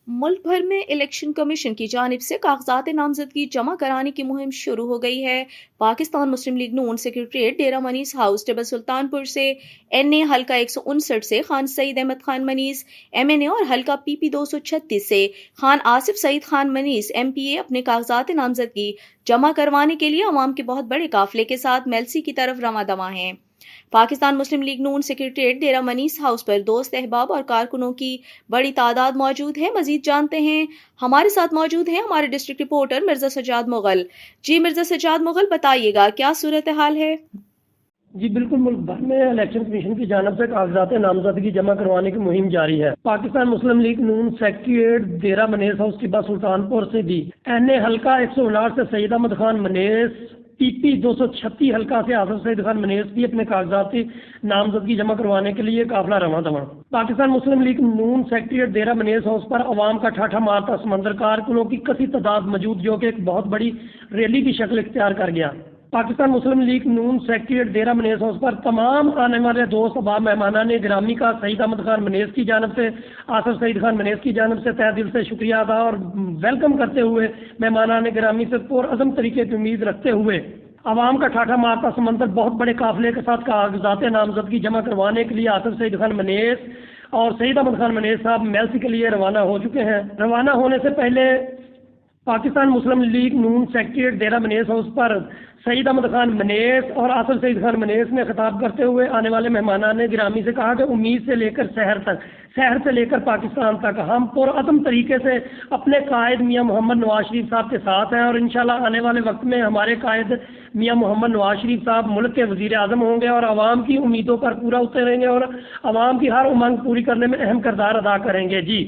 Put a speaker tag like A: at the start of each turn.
A: ملک بھر میں election commission کی جانب سے کاغذات نامزدگی جمع کرانے کی مہم شروع ہو گئی ہے۔ پاکستان مسلم لیگ نون سیکریٹریٹ ڈیرہ منیز ہاؤس ٹیبل سلطان پور سے این اے حلقہ 159 سے خان سعید احمد خان منیز ایم این اے اور حلقہ پی پی 236 سے خان آصف سعید خان منیز ایم پی اے اپنے کاغذات نامزدگی جمع کروانے کے لیے عوام کے بہت بڑے قافلے کے ساتھ میلسی کی طرف رواں دواں ہیں۔ پاکستان مسلم لیگ نون سیکریٹریٹ ڈیرہ منیز ہاؤس پر دوست احباب اور کارکنوں کی بڑی تعداد موجود ہے۔ مزید جانتے ہیں، ہمارے ساتھ موجود ہیں ہمارے ڈسٹرکٹ رپورٹر مرزا سجاد مغل۔ جی مرزا سجاد مغل، بتائیے گا کیا صورتحال ہے؟
B: جی بالکل، ملک بھر میں الیکشن کمیشن کی جانب سے کاغذات نامزدگی جمع کروانے کی مہم جاری ہے۔ پاکستان مسلم لیگ نون سیکریٹریٹ ڈیرہ منیز ہاؤس ٹیبہ سلطان پور سے بھی این اے حلقہ 159 سے سعید احمد خان منیز، پی پی 236 حلقہ سے آصف سعید خان منیز بھی اپنے کاغذاتی نامزدگی جمع کروانے کے لیے قافلہ رواں دواں۔ پاکستان مسلم لیگ نون سیکریٹریٹ ڈیرہ منیز ہاؤس پر عوام کا ٹھاٹھا مارتا سمندر، کارکنوں کی کثیر تعداد موجود، جو کہ ایک بہت بڑی ریلی کی شکل اختیار کر گیا۔ پاکستان مسلم لیگ نون سیکریٹریٹ ڈیرہ منیز ہاؤس پر تمام آنے والے دوست احباب مہمانان گرامی کا سعید احمد خان منیز کی جانب سے، آصف سعید خان منیز کی جانب سے تہہ دل سے شکریہ ادا اور ویلکم کرتے ہوئے مہمانان گرامی سے پرعزم طریقے کی امید رکھتے ہوئے عوام کا ٹھاٹھا مارتا سمندر بہت بڑے قافلے کے ساتھ کاغذات نامزدگی جمع کروانے کے لیے آصف سعید خان منیز اور سعید احمد خان منیز صاحب میلسی کے لیے روانہ ہو چکے ہیں۔ روانہ ہونے سے پہلے پاکستان مسلم لیگ نون سیکریٹریٹ ڈیرہ منیز ہاؤس پر سعید احمد خان منیز اور آصف سعید خان منیز نے خطاب کرتے ہوئے آنے والے مہمانان گرامی سے کہا کہ امید سے لے کر شہر تک، شہر سے لے کر پاکستان تک ہم پرعزم طریقے سے اپنے قائد میاں محمد نواز شریف صاحب کے ساتھ ہیں، اور انشاءاللہ آنے والے وقت میں ہمارے قائد میاں محمد نواز شریف صاحب ملک کے وزیر اعظم ہوں گے اور عوام کی امیدوں پر پورا اتریں گے اور عوام کی ہر امنگ پوری کرنے میں اہم کردار ادا کریں گے۔ جی